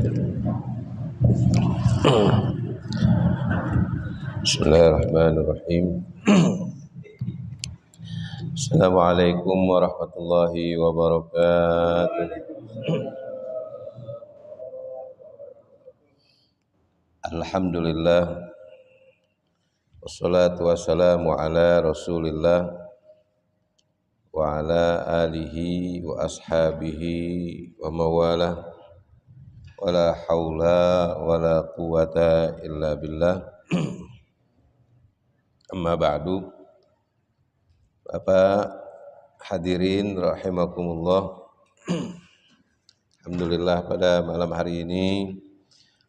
Bismillahirrahmanirrahim. Assalamualaikum warahmatullahi wabarakatuh. Alhamdulillah, wassalatu wassalamu ala Rasulillah wa ala alihi wa ashabihi wa mawalah, wala haula wala quwata illa billah. Amma ba'du. Bapak hadirin rahimakumullah. Alhamdulillah pada malam hari ini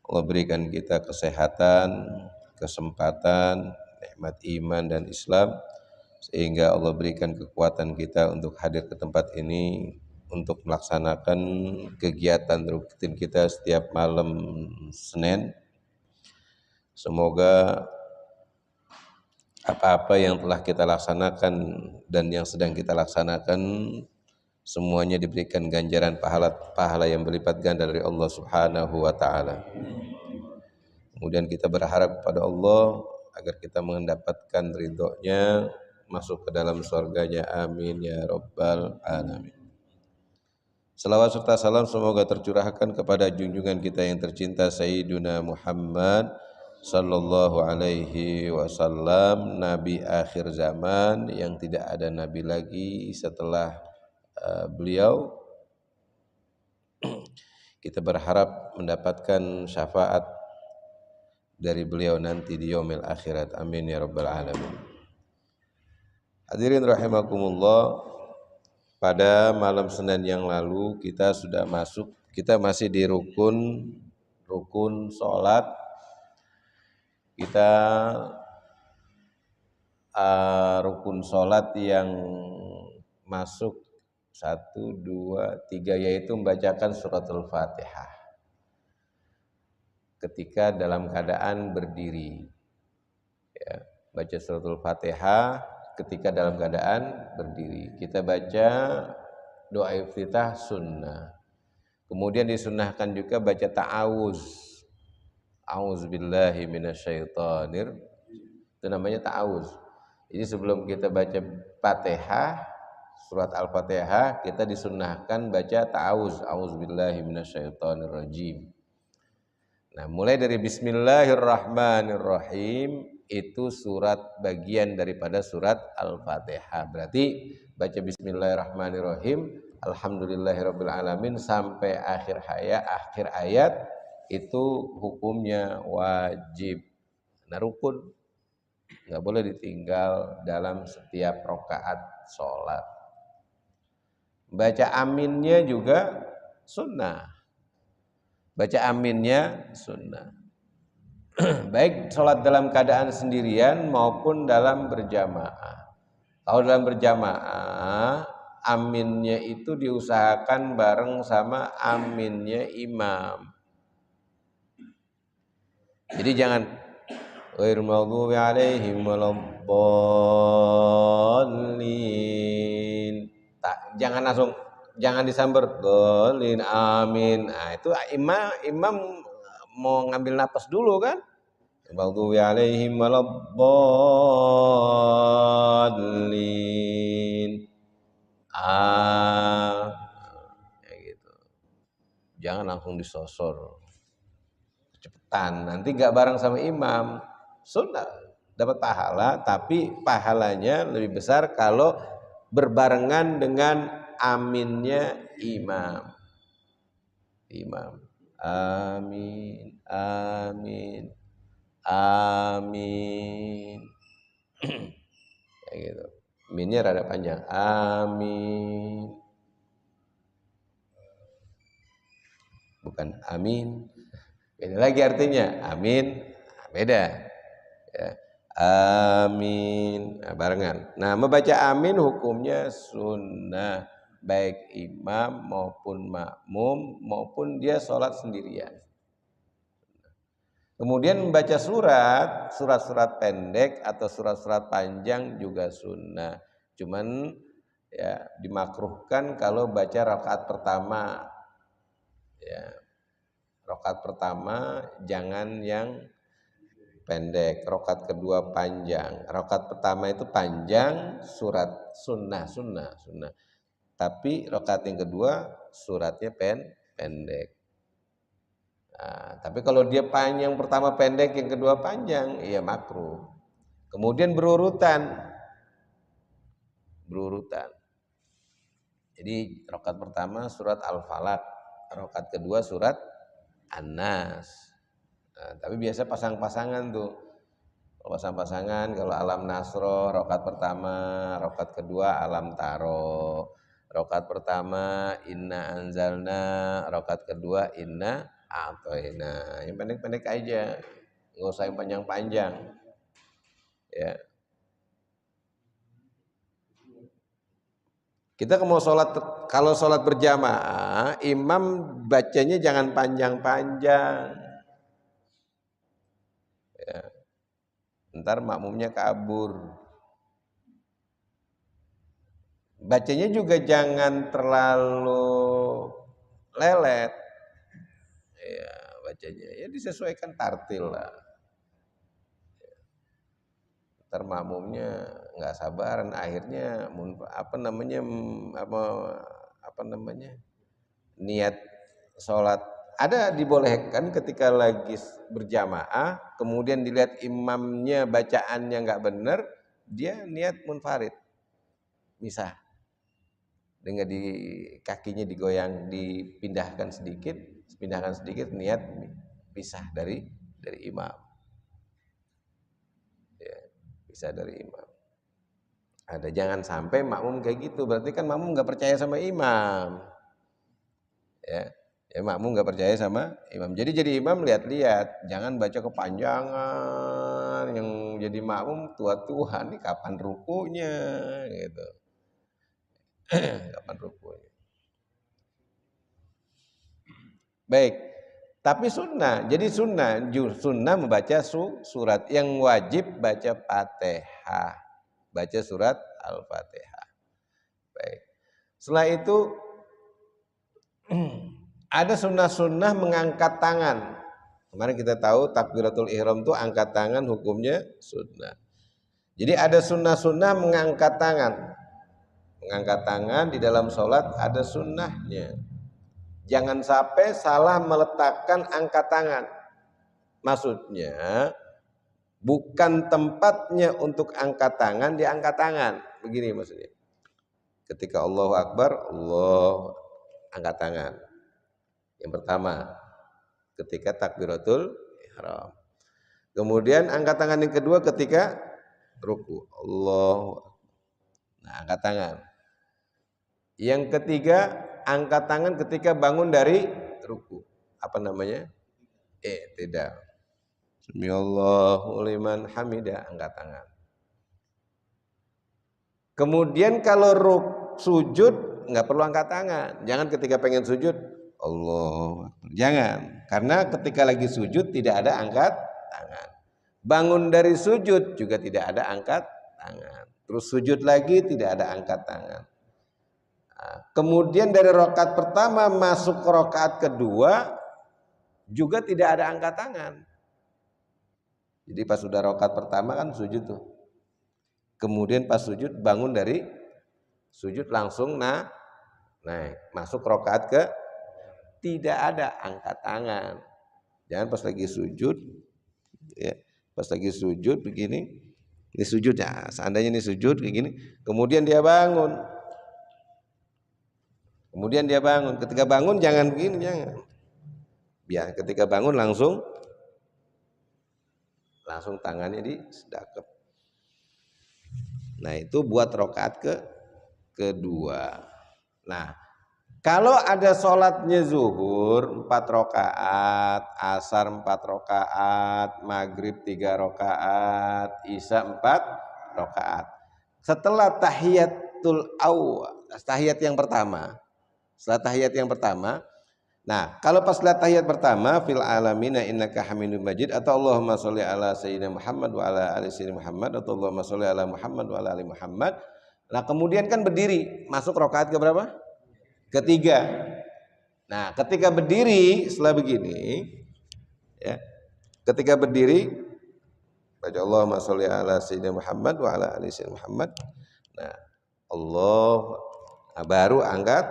Allah berikan kita kesehatan, kesempatan, nikmat iman dan Islam, sehingga Allah berikan kekuatan kita untuk hadir ke tempat ini untuk melaksanakan kegiatan rutin kita setiap malam Senin. Semoga apa-apa yang telah kita laksanakan dan yang sedang kita laksanakan semuanya diberikan ganjaran pahala yang berlipat ganda dari Allah Subhanahu wa taala. Kemudian kita berharap kepada Allah agar kita mendapatkan ridhonya, masuk ke dalam surganya, amin ya rabbal alamin. Salawat serta salam semoga tercurahkan kepada junjungan kita yang tercinta Sayyiduna Muhammad sallallahu alaihi wasallam, nabi akhir zaman yang tidak ada nabi lagi setelah beliau. Kita berharap mendapatkan syafaat dari beliau nanti di yaumil akhirat, amin ya rabbal alamin. Hadirin rahimakumullah, pada malam Senin yang lalu kita sudah masuk, kita masih di rukun salat. Kita rukun salat yang masuk 1, 2, 3 yaitu membacakan suratul Fatihah ketika dalam keadaan berdiri, ya, baca suratul Fatihah ketika dalam keadaan berdiri. Kita baca doa iftitah sunnah. Kemudian disunnahkan juga baca ta'awuz. A'udzubillahi minasyaitonir, itu namanya ta'awuz. Jadi sebelum kita baca Fatihah, surat Al-Fatihah, kita disunnahkan baca ta'awuz, a'udzubillahi minasyaitonir rajim. Nah, mulai dari bismillahirrahmanirrahim itu surat bagian daripada surat Al-Fatihah. Berarti baca bismillahirrahmanirrahim, alhamdulillahirabbil alamin sampai akhir ayat itu hukumnya wajib. Nah, rukun nggak boleh ditinggal dalam setiap rakaat sholat. Baca aminnya juga sunnah. Baca aminnya sunnah. Baik sholat dalam keadaan sendirian maupun dalam berjamaah. Kalau dalam berjamaah, aminnya itu diusahakan bareng sama aminnya imam. Jadi jangan ghairil maghdubi alaihim waladdallin. Jangan disamber dhalin amin. Nah, itu imam mau ngambil napas dulu kan? Maghdubi alaihim waladdallin. Ya gitu. Jangan langsung disosor. Cepetan, nanti gak bareng sama imam. Sunnah dapat pahala, tapi pahalanya lebih besar kalau berbarengan dengan aminnya imam. Amin, amin, amin. Kayak gitu. Aminnya rada panjang. Amin. Bukan amin. Beda lagi artinya, amin beda ya. Amin, nah, barengan. Nah, membaca amin hukumnya sunnah, baik imam maupun makmum maupun dia sholat sendirian. Kemudian membaca surat pendek atau surat-surat panjang juga sunnah. Cuman ya dimakruhkan kalau baca rakaat pertama, ya Rakaat pertama jangan yang pendek, rakaat kedua panjang. Rakaat pertama itu panjang surat sunnah. Tapi rakaat yang kedua suratnya pendek. Nah, tapi kalau dia panjang pertama pendek, yang kedua panjang, ya makruh. Kemudian berurutan. Jadi rakaat pertama surat Al-Falaq, rakaat kedua surat An-Nas. Nah, tapi biasa pasang-pasangan tuh. Pasang-pasangan kalau Alam Nasro rakaat pertama, rakaat kedua Alam Taro. Rakaat pertama Inna Anzalna, rakaat kedua Inna A'toina. Yang pendek-pendek aja, nggak usah yang panjang-panjang. Ya. Kita kalau sholat berjamaah, imam bacanya jangan panjang-panjang. Ya. Ntar makmumnya kabur. Bacanya juga jangan terlalu lelet. Ya, bacanya ya disesuaikan tartil lah. Ntar makmumnya nggak sabaran, akhirnya niat sholat. Ada dibolehkan ketika lagi berjamaah, kemudian dilihat imamnya bacaannya nggak benar, dia niat munfarid, misah, dengan kakinya digoyang, dipindahkan sedikit, niat pisah dari imam. Bisa dari imam. Ada, jangan sampai makmum kayak gitu, berarti kan makmum nggak percaya sama imam. Ya makmum nggak percaya sama imam. Jadi imam lihat-lihat, jangan baca kepanjangan. Yang jadi makmum tua-tua nih, kapan rukunya gitu. Kapan rukunya. Baik. Tapi sunnah, jadi sunnah membaca surat. Yang wajib baca Fatihah, baca surat Al-Fatihah. Baik. Setelah itu ada sunnah mengangkat tangan. Kemarin kita tahu takbiratul ihram itu angkat tangan, hukumnya sunnah. Jadi ada sunnah mengangkat tangan. Mengangkat tangan di dalam sholat ada sunnahnya. Jangan sampai salah meletakkan angkat tangan. Maksudnya bukan tempatnya untuk angkat tangan, diangkat tangan. Begini maksudnya. Ketika Allahu Akbar, Allah angkat tangan. Yang pertama, ketika takbiratul ihram. Kemudian angkat tangan yang kedua ketika ruku. Allah. Nah, angkat tangan. Yang ketiga, angkat tangan ketika bangun dari ruku. Apa namanya? Tidak. Samiallahu liman hamidah, angkat tangan. Kemudian kalau sujud nggak perlu angkat tangan. Jangan ketika pengen sujud Allah. Jangan. Karena ketika lagi sujud tidak ada angkat tangan. Bangun dari sujud juga tidak ada angkat tangan. Terus sujud lagi tidak ada angkat tangan. Kemudian dari rakaat pertama masuk ke rakaat kedua juga tidak ada angkat tangan. Jadi pas sudah rakaat pertama kan sujud tuh. Kemudian pas sujud bangun dari sujud langsung naik masuk rakaat ke, tidak ada angkat tangan. Jangan pas lagi sujud ya, pas lagi sujud begini, ini sujud ya, seandainya ini sujud begini, kemudian dia bangun. Ketika bangun jangan begini, jangan. Biar ketika bangun langsung tangannya disedekap. Nah, itu buat rakaat kedua. Nah, kalau ada sholatnya zuhur 4 rakaat, asar 4 rakaat, maghrib 3 rakaat, isya 4 rakaat. Setelah tahiyatul awal, tahiyat yang pertama. Nah, kalau pas tahiyat pertama fil alamina innaka hamidum majid atau Allahumma sholli ala sayyidina Muhammad wa ala ali sayyidina Muhammad atau Allahumma sholli ala Muhammad wa ala ali Muhammad. Nah, kemudian kan berdiri masuk rakaat ke berapa? Ketiga. Nah, ketika berdiri setelah begini, ya, ketika berdiri baca Allahumma sholli ala sayyidina Muhammad wa ala ali sayyidina Muhammad. Nah, Allah, nah, baru angkat,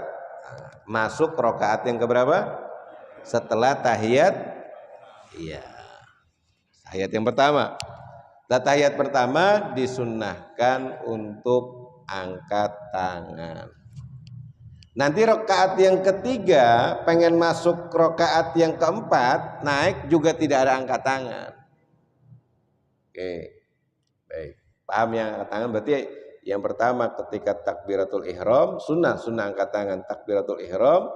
masuk rakaat yang keberapa? Setelah tahiyat, iya, tahiyat yang pertama. Tahiyat pertama disunnahkan untuk angkat tangan. Nanti rakaat yang ketiga pengen masuk rakaat yang keempat, naik juga tidak ada angkat tangan. Oke, baik, paham yang angkat tangan? Berarti yang pertama ketika takbiratul ihram, sunnah angkat tangan takbiratul ihram.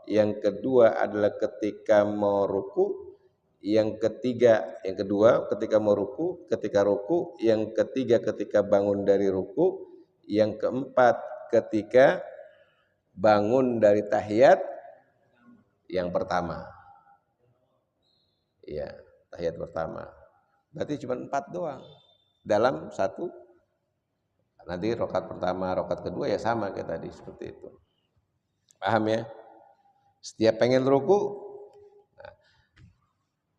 Yang kedua adalah ketika mau ruku. Yang kedua ketika mau ruku, ketika ruku. Yang ketiga ketika bangun dari ruku. Yang keempat ketika bangun dari tahiyat yang pertama. Iya, tahiyat pertama. Berarti cuma 4 doang dalam satu. Nanti rakaat pertama, rakaat kedua ya sama kayak tadi, seperti itu. Paham ya? Setiap pengen ruku, nah,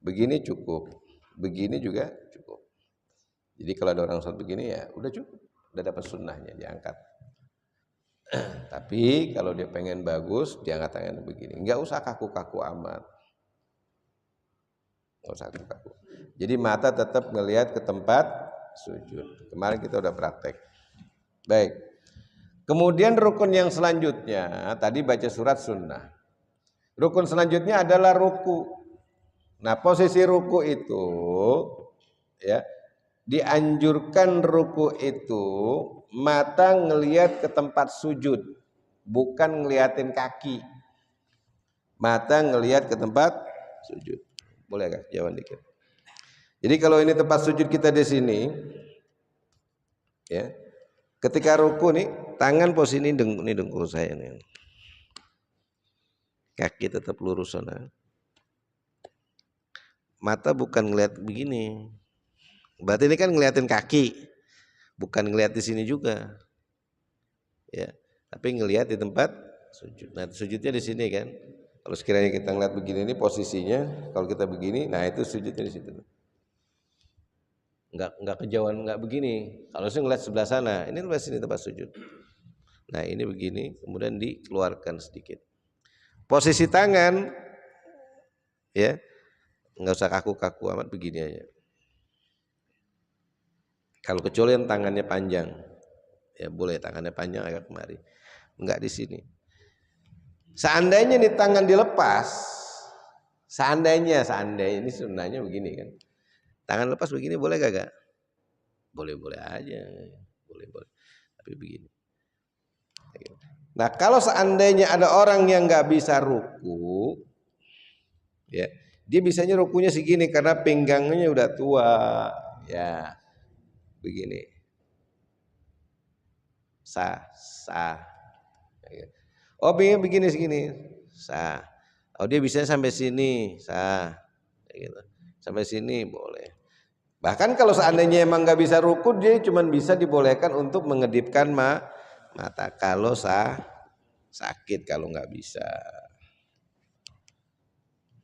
begini cukup, begini juga cukup. Jadi kalau ada orang sholat begini ya udah cukup, udah dapat sunnahnya, diangkat. Tapi kalau dia pengen bagus, diangkat tangan begini. Enggak usah kaku-kaku amat. Enggak usah kaku-kaku. Jadi mata tetap ngelihat ke tempat sujud. Kemarin kita udah praktek. Baik. Kemudian rukun yang selanjutnya, tadi baca surat sunnah. Rukun selanjutnya adalah ruku. Nah, posisi ruku itu ya, dianjurkan ruku itu mata ngelihat ke tempat sujud, bukan ngeliatin kaki. Mata ngelihat ke tempat sujud. Boleh gak jawab dikit? Jadi kalau ini tempat sujud kita di sini, ya, ketika ruku nih, tangan posisi ini dengkul saya nih, kaki tetap lurus sana. Mata bukan ngelihat begini. Berarti ini kan ngeliatin kaki, bukan ngelihat di sini juga, ya. Tapi ngelihat di tempat sujud. Nah, sujudnya di sini kan. Kalau sekiranya kita ngeliat begini, ini posisinya. Kalau kita begini, nah itu sujudnya di situ. Enggak kejauhan, enggak begini. Kalau saya ngeliat sebelah sana, ini sebelah sini tempat sujud. Nah ini begini, kemudian dikeluarkan sedikit. Posisi tangan, ya, nggak usah kaku-kaku amat, begini aja. Kalau kecuali yang tangannya panjang, ya boleh tangannya panjang agak kemari, enggak di sini. Seandainya nih tangan dilepas, seandainya ini sunnahnya begini kan, tangan lepas begini boleh gak? Boleh aja, boleh. Tapi begini. Nah kalau seandainya ada orang yang nggak bisa ruku, ya dia bisanya rukunya segini karena pinggangnya udah tua, ya begini, sah. Oh begini segini, sah. Oh dia bisa sampai sini, sah, gitu. Sampai sini boleh. Bahkan kalau seandainya emang nggak bisa ruku, dia cuma bisa dibolehkan untuk mengedipkan mata kalau sakit, kalau nggak bisa.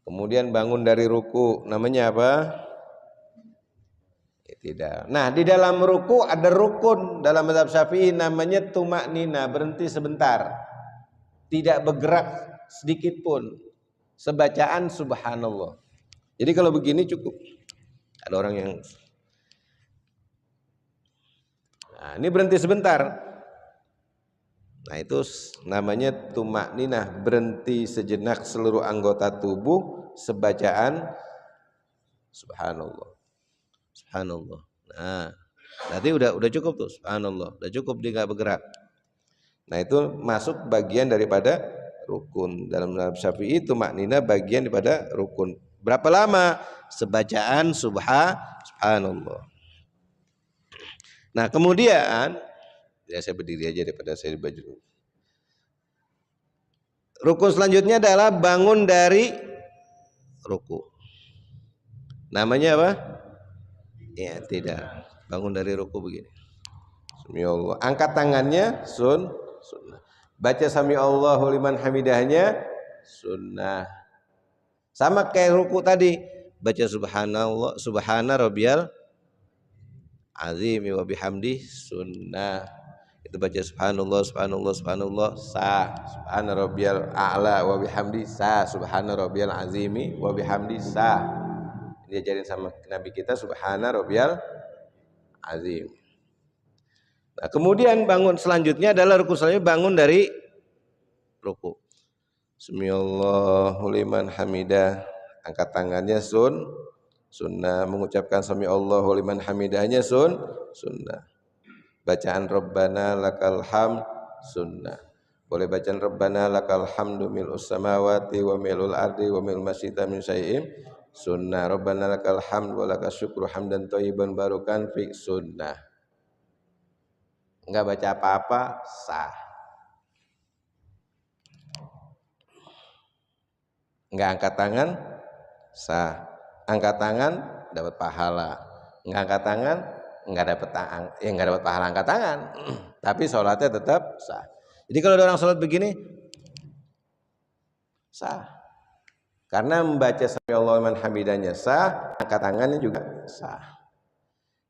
Kemudian bangun dari ruku, namanya apa? Tidak. Nah di dalam ruku ada rukun dalam mazhab Syafi'i namanya tumaknina, berhenti sebentar, tidak bergerak sedikit pun, sebacaan subhanallah. Jadi kalau begini cukup. Ada orang yang, nah ini berhenti sebentar. Nah itu namanya tumakninah, berhenti sejenak seluruh anggota tubuh, sebacaan subhanallah. Nah nanti udah cukup tuh subhanallah, udah cukup, dia nggak bergerak. Nah itu masuk bagian daripada rukun. Dalam mazhab Syafi'i tumakninah bagian daripada rukun. Berapa lama? Sebacaan subhanallah. Nah kemudian, ya saya berdiri aja daripada saya di baju. Rukun selanjutnya adalah bangun dari ruku. Namanya apa? Ya tidak, bangun dari ruku begini. Sami Allah. Angkat tangannya sunnah. Baca sami Allahu liman hamidahnya sunnah. Sama kayak ruku tadi, baca subhanallah, subhana rabbiyal azim wa bihamdi sunnah. Itu baca subhanallah subhanallah subhanallah sah, subhana rabbiyal a'la wa bihamdi sah, subhana rabbiyal azimi wa bihamdi sah. Diajarin sama Nabi kita subhana rabbiyal azim. Nah, kemudian bangun selanjutnya adalah rukun selanjutnya bangun dari ruku. Samiallahu liman hamidah, angkat tangannya sunnah, mengucapkan samiallahu liman hamidahnya sunnah. Bacaan Rabbana lakal hamd sunnah. Boleh bacaan Rabbana lakal hamdu mil'us samawati wa mil'ul ardi wa mil'u masyita min syai'im sunnah. Rabbana lakal hamd wa lakal syukru hamdan thayyiban barukan fi sunnah. Enggak baca apa-apa sah. Enggak angkat tangan sah. Angkat tangan dapat pahala. Enggak angkat tangan enggak dapat pahala angkat tangan. Tapi sholatnya tetap sah. Jadi kalau ada orang sholat begini sah. Karena membaca samiallahu liman hamidahnya sah, angkat tangannya juga sah.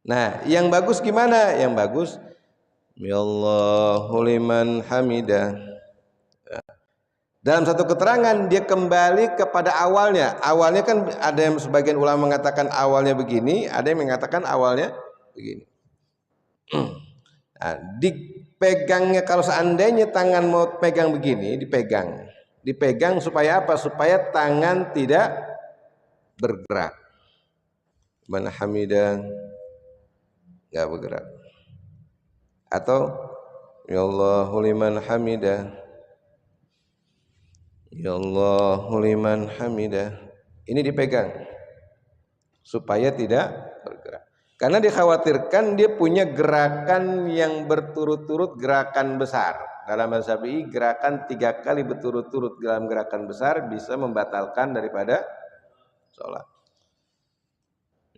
Nah, yang bagus gimana? Yang bagus Allahu liman hamidah. Dalam satu keterangan dia kembali kepada awalnya. Awalnya kan ada yang sebagian ulama mengatakan awalnya begini, ada yang mengatakan awalnya begini. Nah, dipegangnya kalau seandainya tangan mau pegang begini, dipegang supaya apa? Supaya tangan tidak bergerak. Man hamidah enggak bergerak. Atau ya Allahu liman hamidah, ya Allahu liman hamidah, ini dipegang supaya tidak bergerak, karena dikhawatirkan dia punya gerakan yang berturut-turut, gerakan besar. Dalam mazhab Syafi'i gerakan 3 kali berturut-turut dalam gerakan besar bisa membatalkan daripada sholat.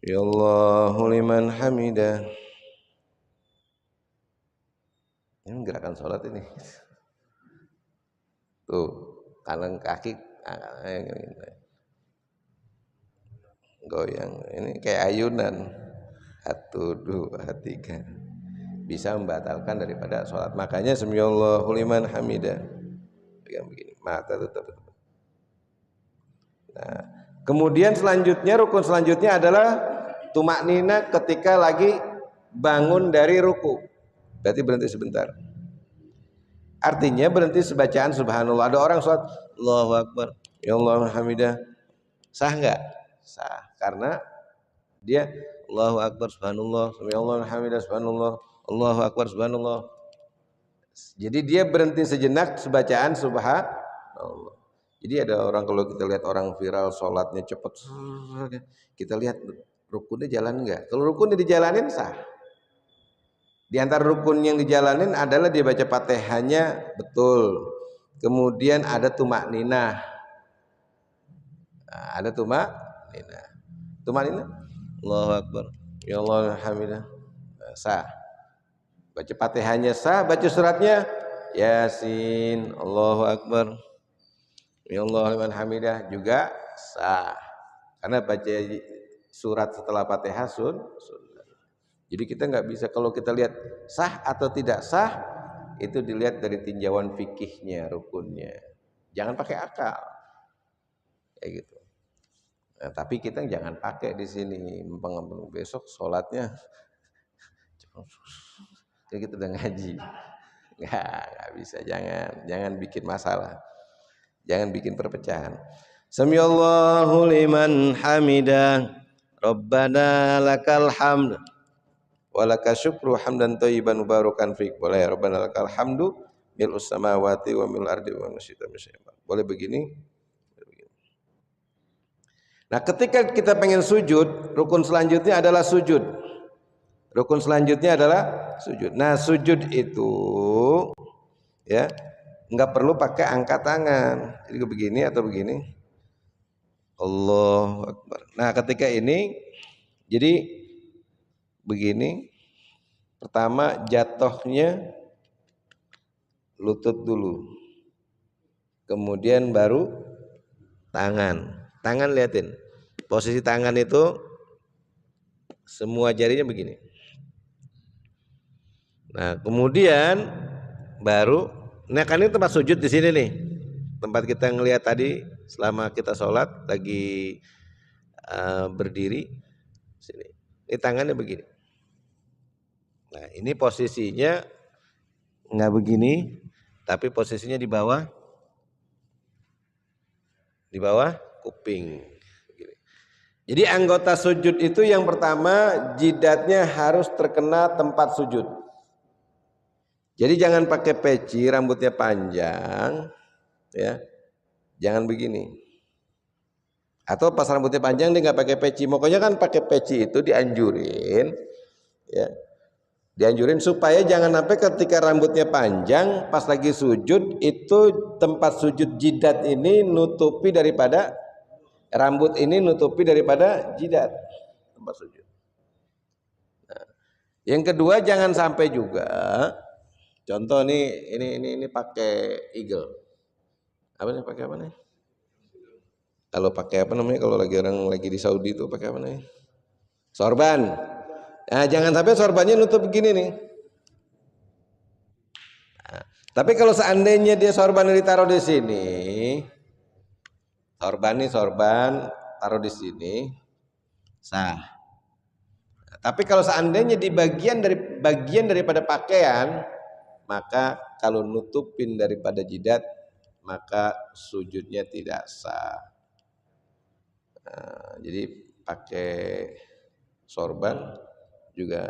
Ya Allahu liman hamidah, ini gerakan sholat ini. Tuh, kanan kaki goyang. Ini kayak ayunan. 1, 2, 3. Bisa membatalkan daripada sholat. Makanya samiallahu liman hamidah. Pegang begini, mata tutup. Nah, kemudian selanjutnya, rukun selanjutnya adalah tumaknina ketika lagi bangun dari ruku. Berarti berhenti sebentar. Artinya berhenti sebacaan subhanallah. Ada orang sholat Allahu Akbar, ya Allah hamidah, sah enggak? Sah, karena dia Allahu Akbar subhanallah, subhanallah hamidah subhanallah, Allahu Akbar subhanallah. Jadi dia berhenti sejenak sebacaan subhanallah. Jadi ada orang, kalau kita lihat orang viral sholatnya cepat, kita lihat rukunnya jalan enggak? Kalau rukunnya dijalanin sah. Di antara rukun yang dijalanin adalah dia baca Fatihahnya betul. Kemudian ada tumakninah. Nah, ada tumakninah. Tumakninah. Allahu Akbar. Ya Allah hamidah. Sah. Baca Fatihahnya sah, baca suratnya Yasin, Allahu Akbar. Ya Allah liman hamidah juga sah. Karena baca surat setelah Fatihah sunnah. Jadi kita nggak bisa, kalau kita lihat sah atau tidak sah itu dilihat dari tinjauan fikihnya, rukunnya. Jangan pakai akal, kayak gitu. Nah, tapi kita jangan pakai di sini. Besok sholatnya, jadi kita udah ngaji, nggak bisa. Jangan bikin masalah, jangan bikin perpecahan. Samiallahu liman hamidah, Rabbana lakal hamd. Walaka syukru hamdan thayyiban mubarakan fiik. Boleh Rabbana lakal hamdu mil'us samawati wa mil'ul ardi wa masyita misyai'in. Boleh begini. Nah, ketika kita pengen sujud, rukun selanjutnya adalah sujud. Rukun selanjutnya adalah sujud. Nah, sujud itu ya enggak perlu pakai angkat tangan. Jadi begini atau begini. Allahu Akbar. Nah, ketika ini jadi begini, pertama jatuhnya lutut dulu, kemudian baru Tangan liatin. Posisi tangan itu semua jarinya begini. Nah, kemudian baru, nah kan ini tempat sujud di sini nih. Tempat kita ngelihat tadi selama kita sholat lagi berdiri sini. Ini tangannya begini. Nah, ini posisinya nggak begini, tapi posisinya di bawah kuping. Jadi anggota sujud itu yang pertama jidatnya harus terkena tempat sujud. Jadi jangan pakai peci, rambutnya panjang, ya, jangan begini. Atau pas rambutnya panjang dia nggak pakai peci, pokoknya kan pakai peci itu dianjurin, ya, dianjurin supaya jangan sampai ketika rambutnya panjang pas lagi sujud itu tempat sujud jidat ini nutupi daripada rambut ini nutupi daripada jidat tempat sujud. Nah, yang kedua jangan sampai juga, contoh nih ini pakai eagle, apa nih pakai apa nih? Kalau pakai apa namanya kalau lagi orang lagi di Saudi itu pakai apa namanya? Sorban. Nah, jangan sampai sorbannya nutup begini nih. Nah, tapi kalau seandainya dia sorban ditaruh di sini, sorban taruh di sini sah. Nah, tapi kalau seandainya di bagian daripada pakaian, maka kalau nutupin daripada jidat maka sujudnya tidak sah. Nah, jadi pakai sorban juga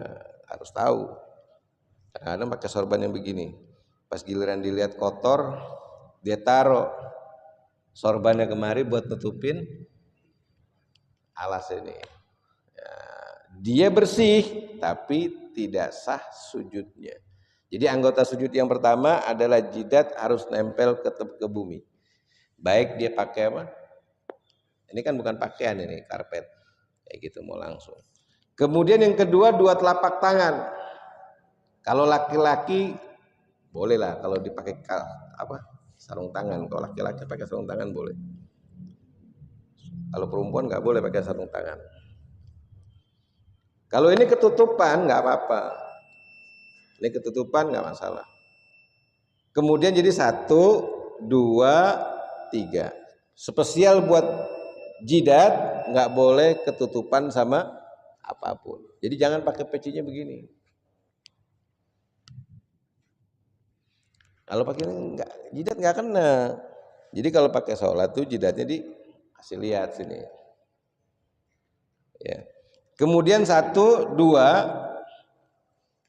harus tahu. Kadang-kadang pakai sorban yang begini, pas giliran dilihat kotor dia taruh sorbannya kemari buat nutupin alas ini. Ya, dia bersih tapi tidak sah sujudnya. Jadi anggota sujud yang pertama adalah jidat harus nempel ke bumi. Baik dia pakai apa? Ini kan bukan pakaian, ini karpet. Kayak gitu mau langsung. Kemudian yang kedua dua telapak tangan. Kalau laki-laki bolehlah kalau dipakai sarung tangan. Kalau laki-laki pakai sarung tangan boleh. Kalau perempuan nggak boleh pakai sarung tangan. Kalau ini ketutupan nggak apa-apa. Ini ketutupan nggak masalah. Kemudian jadi 1, 2, 3. Spesial buat jidat nggak boleh ketutupan sama apapun. Jadi jangan pakai pecinya begini. Kalau pakai enggak, jidat nggak kena. Jadi kalau pakai sholat tuh jidatnya dikasih lihat sini. Ya. Kemudian 1, 2,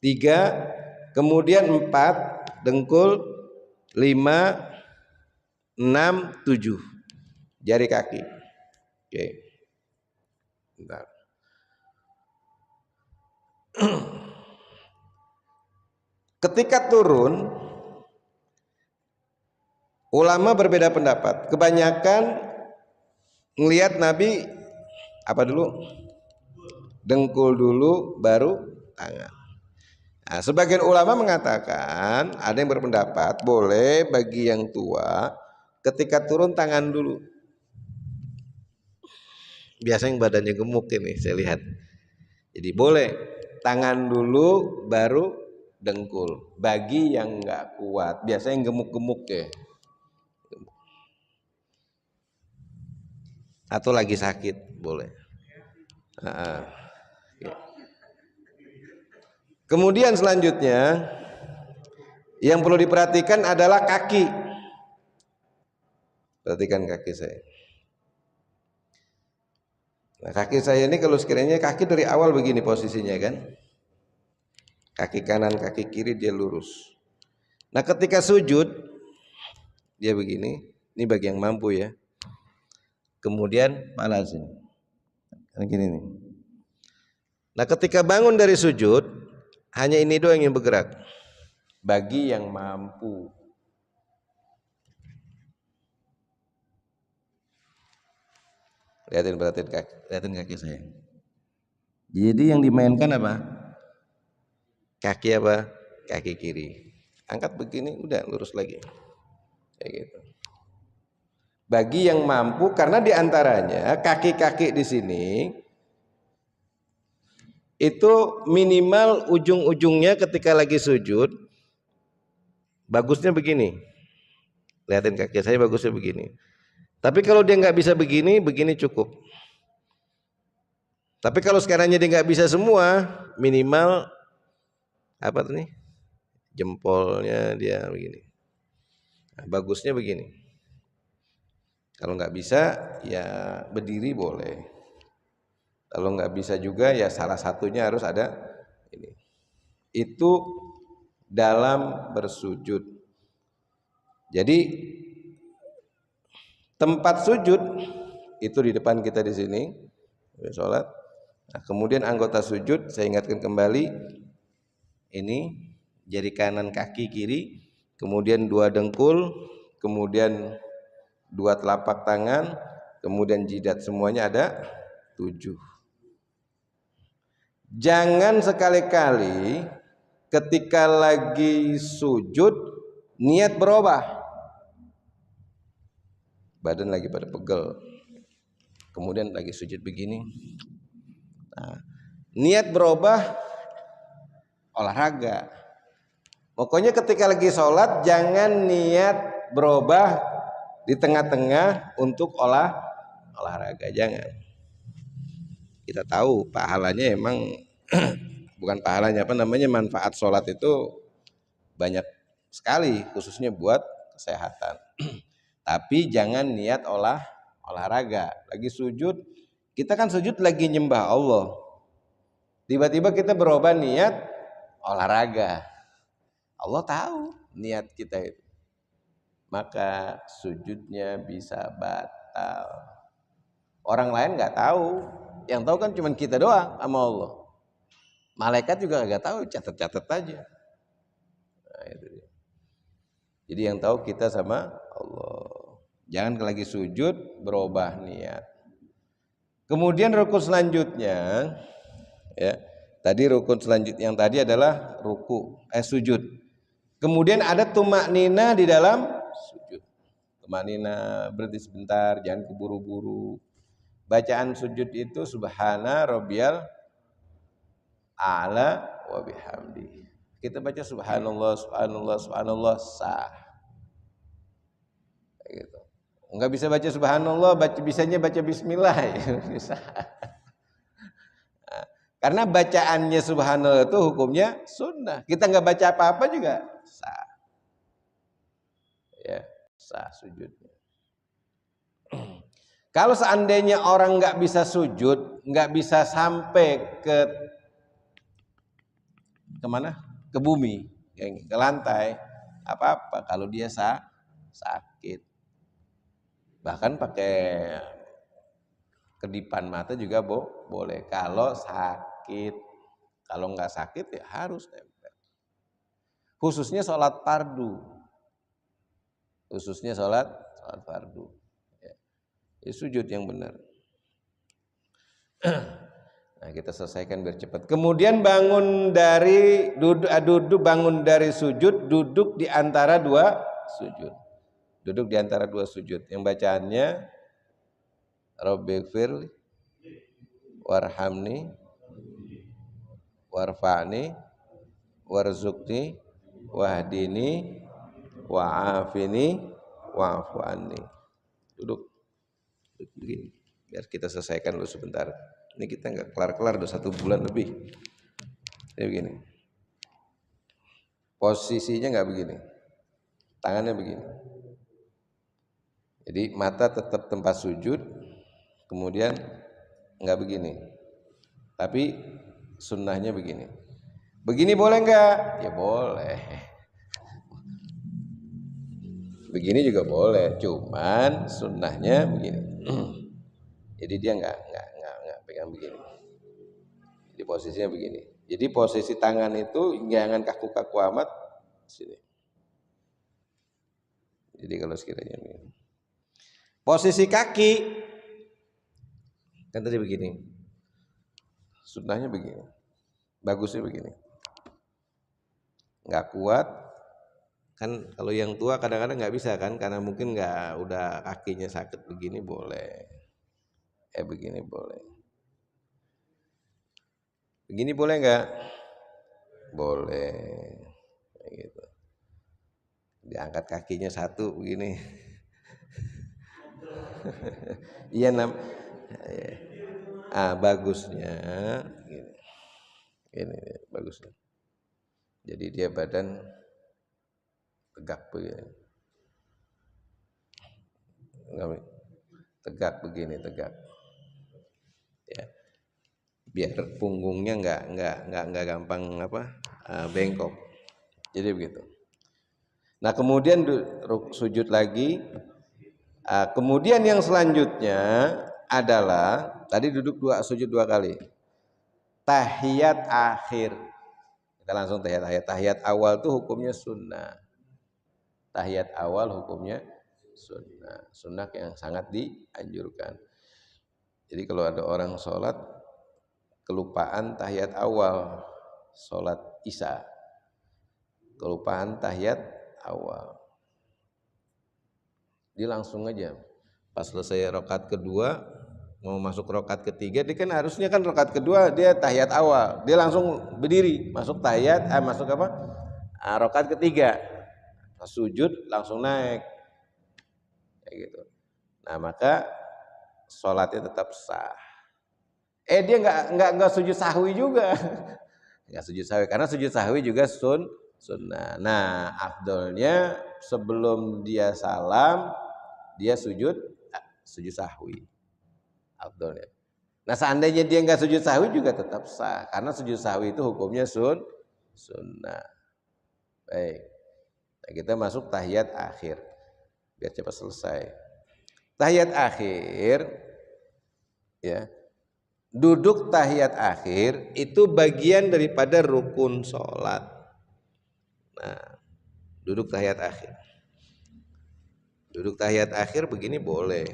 3, kemudian 4, dengkul, 5, 6, 7, jari kaki. Oke. Bentar. Ketika turun, ulama berbeda pendapat. Kebanyakan ngelihat Nabi apa dulu? Dengkul dulu baru tangan. Nah, sebagian ulama mengatakan, ada yang berpendapat boleh bagi yang tua ketika turun tangan dulu. Biasanya yang badannya gemuk ini saya lihat. Jadi boleh tangan dulu baru dengkul. Bagi yang nggak kuat, biasanya yang gemuk-gemuk ya. Atau lagi sakit boleh. Kemudian selanjutnya yang perlu diperhatikan adalah kaki. Perhatikan kaki saya. Nah, kaki saya ini kalau sekiranya kaki dari awal begini posisinya kan, kaki kanan kaki kiri dia lurus. Nah ketika sujud dia begini, ini bagi yang mampu ya. Kemudian pala sini, gini nih. Nah ketika bangun dari sujud hanya ini doang yang bergerak. Bagi yang mampu. Lihatin kaki saya. Jadi yang dimainkan apa? Kaki apa? Kaki kiri. Angkat begini udah lurus lagi. Kayak gitu. Bagi yang mampu, karena diantaranya kaki-kaki di sini itu minimal ujung-ujungnya ketika lagi sujud bagusnya begini. Lihatin kaki saya bagusnya begini. Tapi kalau dia nggak bisa begini, begini cukup. Tapi kalau sekarangnya dia nggak bisa semua, minimal apa tuh nih? Jempolnya dia begini. Nah, bagusnya begini. Kalau nggak bisa, ya berdiri boleh. Kalau nggak bisa juga, ya salah satunya harus ada ini. Itu dalam bersujud. Jadi tempat sujud itu di depan kita di sini, sholat. Nah, kemudian anggota sujud saya ingatkan kembali, ini jari kanan kaki kiri, kemudian dua dengkul, kemudian dua telapak tangan, kemudian jidat, semuanya ada 7. Jangan sekali-kali ketika lagi sujud niat berubah, badan lagi pada pegel, kemudian lagi sujud begini. Nah, niat berubah olahraga. Pokoknya ketika lagi sholat jangan niat berubah di tengah-tengah untuk olahraga, jangan. Kita tahu pahalanya emang bukan pahalanya, apa namanya, manfaat sholat itu banyak sekali, khususnya buat kesehatan. Tapi jangan niat olahraga. Lagi sujud, kita kan sujud lagi nyembah Allah. Tiba-tiba kita berubah niat olahraga. Allah tahu niat kita itu. Maka sujudnya bisa batal. Orang lain nggak tahu. Yang tahu kan cuma kita doang sama Allah. Malaikat juga nggak tahu, catat-catat aja. Nah, itu dia. Jadi yang tahu kita sama Allah. Jangan lagi sujud berubah niat. Kemudian rukun selanjutnya, ya. Tadi rukun selanjutnya yang tadi adalah sujud. Kemudian ada tumak nina di dalam sujud. Tumak nina, berhenti sebentar, jangan keburu-buru. Bacaan sujud itu subhana rabbiyal a'la wa bihamdi. Kita baca subhanallah, subhanallah, subhanallah, sah. Gitu. Enggak bisa baca subhanallah, bisanya baca bismillah, ya. Bisa. Karena bacaannya subhanallah itu hukumnya sunnah. Kita nggak baca apa-apa juga sah. Ya, sah sujudnya. Kalau seandainya orang nggak bisa sujud, nggak bisa sampai ke kemana? Ke bumi, ke lantai, apa-apa kalau dia sakit. Bahkan pakai kedipan mata juga boleh kalau sakit. Kalau nggak sakit ya harus nempel. Khususnya sholat fardu. Khususnya sholat fardu. Ya, sujud yang benar. Nah, kita selesaikan biar cepat. Kemudian bangun dari duduk bangun dari sujud, duduk di antara dua sujud. Duduk di antara dua sujud. Yang bacaannya Rabbighfirli warhamni warfa'ni warzuqni wahdini wa'afini wa'fu anni. Duduk begini biar kita selesaikan dulu sebentar. Ini kita nggak kelar-kelar udah 1 bulan lebih. Ini begini. Posisinya nggak begini. Tangannya begini. Jadi mata tetap tempat sujud, kemudian nggak begini. Tapi sunnahnya begini. Begini boleh nggak? Ya boleh. Begini juga boleh, cuman sunnahnya begini. Jadi dia nggak pegang begini. Jadi posisinya begini. Jadi posisi tangan itu jangan kaku-kaku amat sini. Jadi kalau sekiranya begini. Posisi kaki kan tadi begini. Sunnahnya begini. Bagusnya begini. Nggak kuat, Kan kalau yang tua kadang-kadang nggak bisa kan, karena mungkin nggak, udah kakinya sakit begini boleh. Begini boleh. Begini boleh nggak? Boleh. Kayak gitu. Diangkat kakinya satu begini. Iya bagusnya gini. Ini bagusnya. Jadi dia badan tegak begini. Tegak begini, tegak. Ya. Biar punggungnya nggak gampang bengkok. Jadi begitu. Nah, kemudian sujud lagi. Kemudian yang selanjutnya adalah tadi sujud 2 kali. Tahiyat akhir. Kita langsung tahiyat awal tuh hukumnya sunnah. Tahiyat awal hukumnya sunnah. Sunnah yang sangat dianjurkan. Jadi kalau ada orang sholat kelupaan tahiyat awal, sholat isya, kelupaan tahiyat awal, dia langsung aja pas selesai rakaat kedua mau masuk rakaat ketiga, dia kan harusnya kan rakaat kedua dia tahiyat awal, dia langsung berdiri masuk tahiyat rakaat ketiga, sujud langsung naik kayak gitu. Nah, maka sholatnya tetap sah. Dia nggak sujud sahwi juga. Nggak sujud sahwi, karena sujud sahwi juga sunnah. Nah, afdolnya sebelum dia salam dia sujud sahwi. Afdolnya. Nah, seandainya dia nggak sujud sahwi juga tetap sah, karena sujud sahwi itu hukumnya sunnah. Baik. Nah, kita masuk tahiyat akhir biar cepat selesai. Tahiyat akhir, ya. Duduk tahiyat akhir itu bagian daripada rukun sholat. Nah, duduk tahiyat akhir. Duduk tahiyat akhir begini boleh.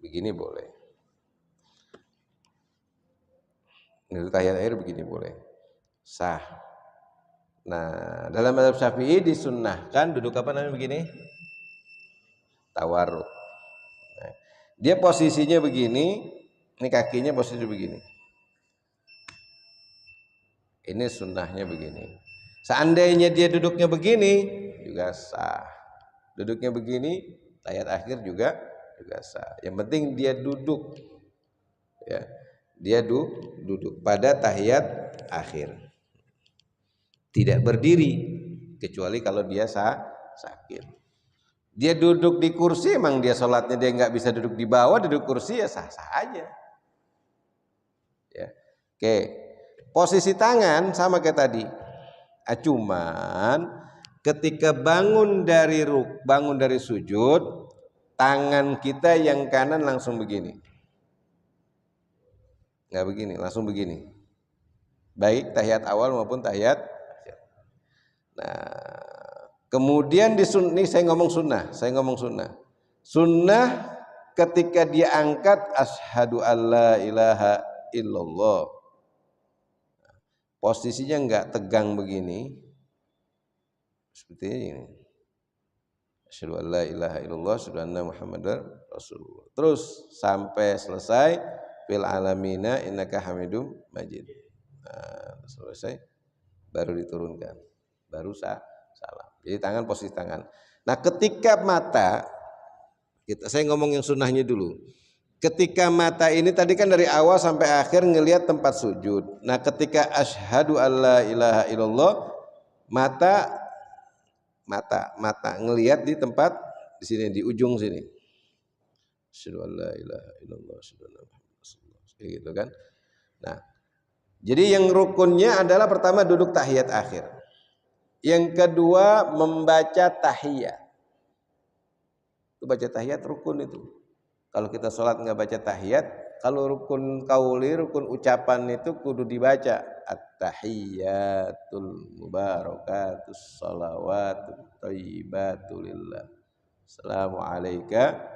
Begini boleh. Duduk tahiyat akhir begini boleh. Sah. Nah, dalam mazhab Syafi'i disunnahkan duduk begini? Tawarruk. Nah, dia posisinya begini, ini kakinya posisi begini. Ini sunnahnya begini. Seandainya dia duduknya begini juga sah. Duduknya begini, tahiyat akhir juga sah. Yang penting dia duduk. Ya. Dia duduk pada tahiyat akhir. Tidak berdiri kecuali kalau dia sakit. Dia duduk di kursi, emang dia sholatnya dia nggak bisa duduk di bawah, duduk kursi ya sah-sah aja. Ya. Oke, posisi tangan sama kayak tadi. Cuman ketika bangun dari sujud, tangan kita yang kanan langsung begini. Nggak begini, langsung begini. Baik tahiyat awal maupun tahiyat akhir. Nah, kemudian ini saya ngomong sunnah. Sunnah ketika dia angkat asyhadu alla ilaha illallah. Posisinya enggak tegang begini. Seperti ini. Asyhadu alla ilaha illallah, asyhadu anna muhammadar rasulullah. Terus sampai selesai fil alamina innaka hamidum majid. Nah, selesai baru diturunkan. Baru salam. Jadi tangan, posisi tangan. Nah, ketika mata, saya ngomong yang sunnahnya dulu. Ketika mata ini tadi kan dari awal sampai akhir ngelihat tempat sujud. Nah, ketika asyhadu alla ilaha illallah, mata ngelihat di tempat di sini, di ujung sini. Asyhadu alla ilaha illallah, asyhadu anna muhammadar rasulullah. Gitu kan. Nah, jadi yang rukunnya adalah pertama duduk tahiyat akhir. Yang kedua membaca tahiyat. Itu baca tahiyat rukun itu. Kalau kita sholat nggak baca tahiyat, kalau rukun kauli, rukun ucapan itu kudu dibaca. At-tahiyyatul mubarakatus shalawatut thayyibatu lillah. Assalamu alayka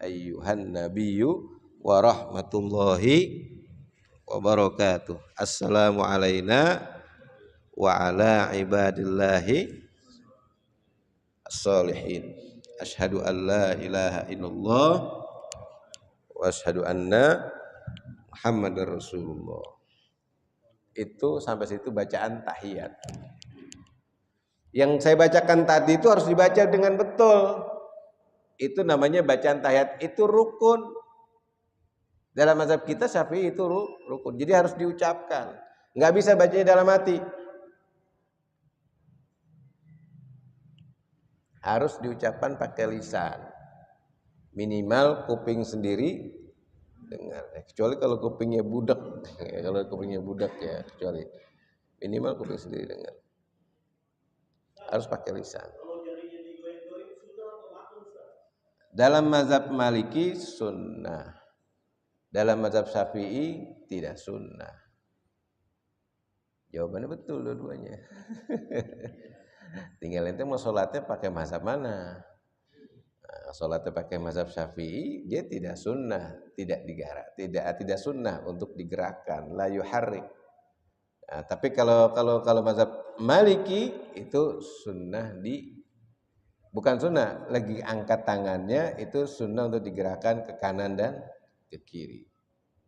ayyuhan nabiyyu wa rahmatullahi wa barakatuh. Assalamu alayna wa ala ibadillahi as-solihin. Asyhadu an la ilaha illallah wa asyhadu anna Muhammadar Rasulullah. Itu sampai situ bacaan tahiyat. Yang saya bacakan tadi itu harus dibaca dengan betul. Itu namanya bacaan tahiyat, itu rukun. Dalam mazhab kita Syafi'i itu rukun. Jadi harus diucapkan. Enggak bisa bacanya dalam hati. Harus diucapkan pakai lisan. Minimal kuping sendiri dengar. Kecuali kalau kupingnya budak. Kalau kupingnya budak ya, kecuali minimal kuping sendiri dengar. Harus pakai lisan. Dalam mazhab Maliki sunnah. Dalam mazhab Syafi'i tidak sunnah. Jawabannya betul dua-duanya. Tinggal ente mau sholatnya pakai mazhab mana. Nah, sholatnya pakai mazhab Syafi'i, dia tidak sunnah, tidak digerak, tidak sunnah untuk digerakkan, la yuharrik. Nah, tapi kalau mazhab Maliki itu sunnah bukan sunnah, lagi angkat tangannya itu sunnah untuk digerakkan ke kanan dan ke kiri.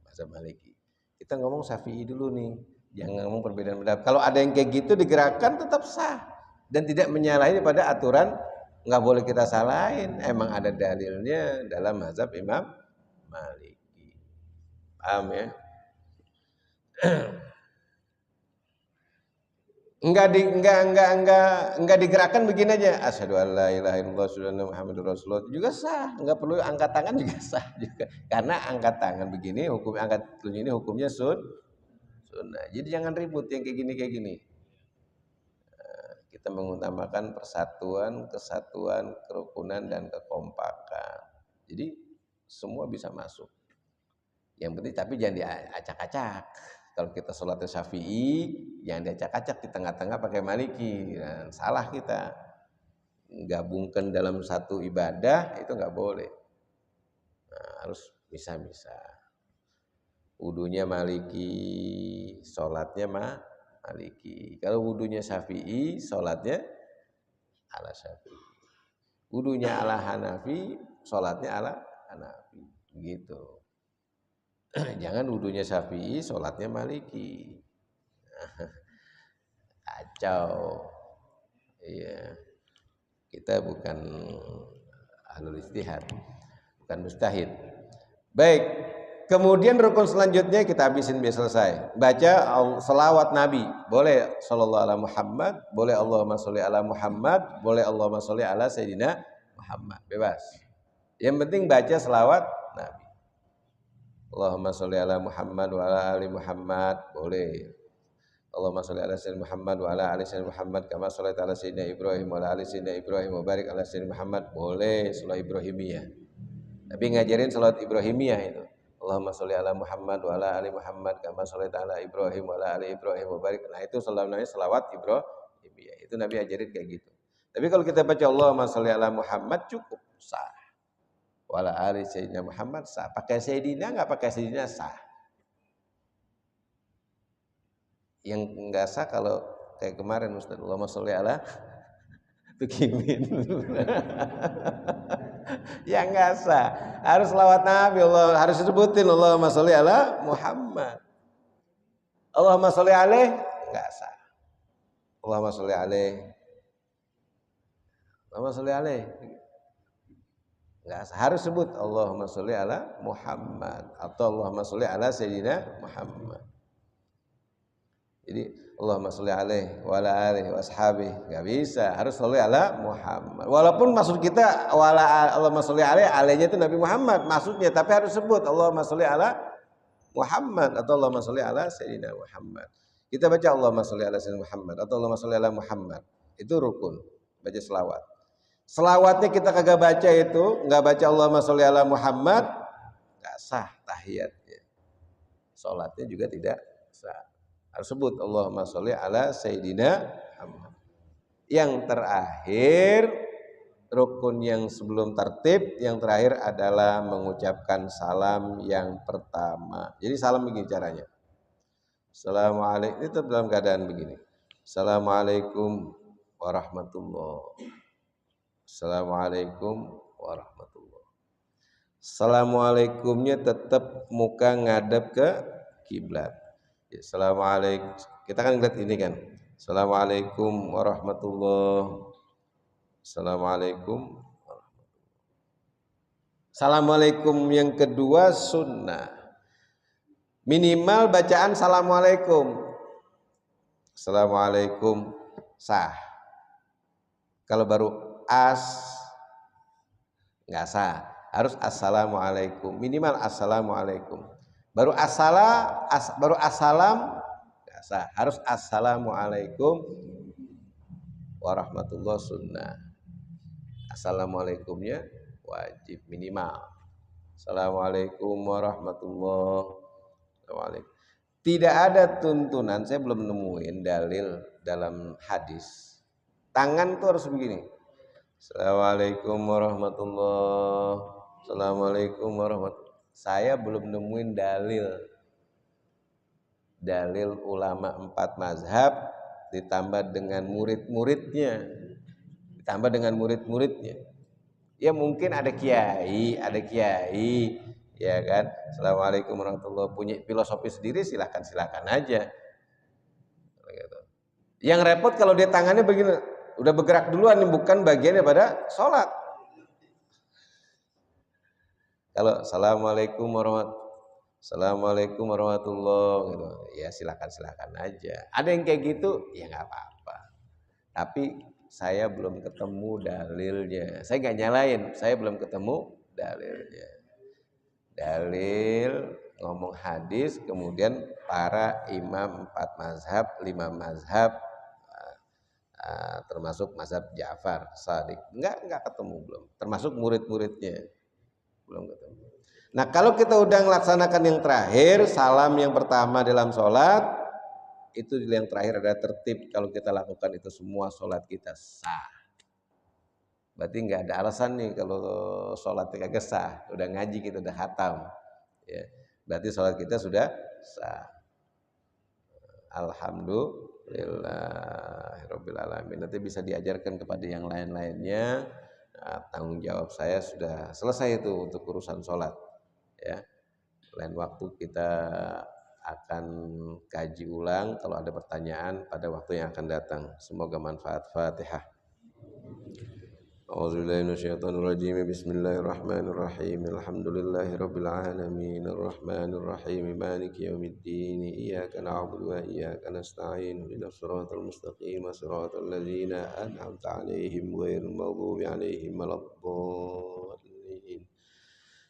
Mazhab Maliki. Kita ngomong Syafi'i dulu nih, jangan ngomong perbedaan pendapat. Kalau ada yang kayak gitu digerakkan tetap sah dan tidak menyalahi pada aturan, nggak boleh kita salahin. Emang ada dalilnya dalam mazhab Imam Maliki. Paham ya? Enggak digerakkan begini aja. Asyhadu an la ilaha illallah asyhadu anna Muhammadar Rasulullah juga sah. Enggak perlu angkat tangan juga sah juga. Karena angkat tangan begini hukum angkat telunjuk ini hukumnya sunnah. Jadi jangan ribut yang kayak gini. Kita mengutamakan persatuan, kesatuan, kerukunan dan kekompakan. Jadi semua bisa masuk. Yang penting tapi jangan diacak-acak. Kalau kita sholatnya Syafi'i, yang diacak-acak di tengah-tengah pakai Maliki, dan salah kita. Gabungkan dalam satu ibadah itu nggak boleh. Nah, harus bisa-bisa. Wudunya Maliki, sholatnya Maliki. Kalau wudunya Syafi'i, sholatnya ala Syafi'i. Wudunya ala Hanafi, sholatnya ala Hanafi. Gitu. Jangan wudunya Syafi'i, sholatnya Maliki. Kacau. Iya. Kita bukan ahlul ijtihad, bukan mustahid. Baik. Kemudian rukun selanjutnya kita habisin biar selesai. Baca selawat Nabi. Boleh sallallahu ala Muhammad, boleh Allahumma sholli ala Muhammad, boleh Allahumma sholli ala Sayyidina Muhammad. Bebas. Yang penting baca selawat Nabi. Allahumma sholli ala Muhammad wa ala ali Muhammad, boleh. Allahumma sholli ala Sayyidina Muhammad wa ala ali Sayyidina Muhammad kama shallaita ala Sayyidina Ibrahim wa ala ali Sayyidina Ibrahim wa barik ala Sayyidina Muhammad, boleh salat Ibrahimiyah. Tapi ngajarin salat Ibrahimiyah itu. Allahumma sholli ala Muhammad wa ala ali Muhammad kama shallaita ala Ibrahim wa ala ali Ibrahim wa barik. Nah, itu selawat Ibrahimiyah. Itu Nabi ajarin kayak gitu. Tapi kalau kita baca Allahumma sholli ala Muhammad cukup sah. Wala ali Sayyidina Muhammad sah. Pakai Sayyidina enggak pakai Sayyidina sah. Yang enggak sah kalau kayak kemarin Ustaz, Allahumma sholli ala Tukimin. Ya enggak sah. Harus selawat Nabi, Allah harus disebutin Allahumma sholli ala Muhammad. Allahumma sholli alaih enggak sah. Allahumma sholli alaih. Allahumma sholli alaih. Enggak sah. Harus sebut Allahumma sholli ala Muhammad atau Allahumma sholli ala Sayyidina Muhammad. Jadi Allahumma sholli alaihi wa ala alihi wa ashabihi, enggak bisa, harus sholli ala Muhammad. Walaupun maksud kita Allahumma sholli alaihi, alainya itu Nabi Muhammad maksudnya, tapi harus sebut Allahumma sholli ala Muhammad atau Allahumma sholli ala Sayyidina Muhammad. Kita baca Allahumma sholli ala Sayyidina Muhammad atau Allahumma sholli ala Muhammad. Itu rukun, baca selawat. Selawatnya kita kagak baca itu, enggak baca Allahumma sholli ala Muhammad, enggak sah tahiyatnya. Salatnya juga tidak sah. Harus sebut Allahumma sholli ala Sayyidina Muhammad. Yang terakhir, rukun yang sebelum tertib, yang terakhir adalah mengucapkan salam yang pertama. Jadi salam begini caranya. Assalamualaikum, itu dalam keadaan begini. Assalamualaikum warahmatullahi. Assalamualaikum warahmatullahi. Assalamualaikumnya tetap muka ngadep ke kiblat. Ya, assalamualaikum. Kita kan lihat ini kan. Assalamualaikum warahmatullahi. Assalamualaikum. Assalamualaikum yang kedua sunnah. Minimal bacaan assalamualaikum. Assalamualaikum sah. Kalau baru nggak sah. Harus assalamualaikum. Minimal assalamualaikum. Baru assalam nggak sah. Harus assalamualaikum warahmatullahi sunnah. Assalamualaikumnya wajib minimal. Assalamualaikum warahmatullahi wabarakatuh. Tidak ada tuntunan, saya belum nemuin dalil dalam hadis. Tangan tuh harus begini. Assalamualaikum warahmatullahi. Assalamualaikum warahmatullahi. Saya belum nemuin dalil ulama 4 mazhab ditambah dengan murid-muridnya. Ya mungkin ada kiai ya kan. Assalamualaikum warahmatullahi wabarakatuh. Punya filosofi sendiri, silakan aja. Yang repot kalau dia tangannya begini, udah bergerak duluan, bukan bagiannya pada sholat. Kalau assalamualaikum warahmatullahi gitu, ya silakan aja. Ada yang kayak gitu, ya nggak apa-apa. Tapi saya belum ketemu dalilnya. Saya nggak nyalain, saya belum ketemu dalilnya. Dalil ngomong hadis, kemudian para imam 4 mazhab, 5 mazhab, termasuk mazhab Ja'far Shadiq, nggak ketemu belum. Termasuk murid-muridnya belum ketemu. Nah kalau kita udah melaksanakan yang terakhir, salam yang pertama dalam sholat, itu yang terakhir ada tertib. Kalau kita lakukan itu semua, sholat kita sah. Berarti nggak ada alasan nih kalau sholat kagak sah. Udah ngaji kita, udah khatam, ya. Berarti sholat kita sudah sah. Alhamdulillahirabbil alamin. Nanti bisa diajarkan kepada yang lain-lainnya. Nah, tanggung jawab saya sudah selesai itu untuk urusan sholat, ya. Lain waktu kita akan kaji ulang kalau ada pertanyaan pada waktu yang akan datang. Semoga manfaat. Fatihah. A'udzubillahi minasyaitonirrajim. Bismillahirrahmanirrahim. Alhamdulillahirabbil alamin. Arrahmanirrahim. Maliki yaumiddin. Iyyaka na'budu wa iyyaka nasta'in. Ihdinas siratal mustaqim. Shiratal ladzina an'amta 'alaihim ghairil maghdubi 'alaihim waladdallin.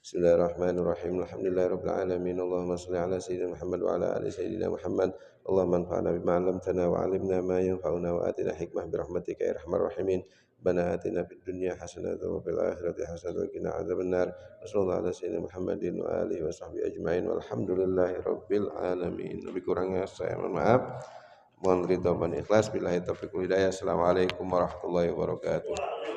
Bismillahirrahmanirrahim. Alhamdulillahirabbil alamin. Allahumma shalli ala sayyidina Muhammad wa ala ali sayyidina Muhammad. Allahumma anfa'na bima 'allamtana wa 'allimna ma yanfa'una wa atina hikmah bi rahmatika ya arhamar rahimin. Rabbana atina fid dunya hasanatan wa fil akhirati hasanatan wa qina adzabannar. Wassallallahu ala sayyidina Muhammadin wa alihi wa sahbihi ajmain. Walhamdulillahirabbil alamin. Lebih kurangnya saya mohon maaf. Mohon ridha dan ikhlas. Billahi taufiq wal hidayah. Assalamualaikum warahmatullahi wabarakatuh.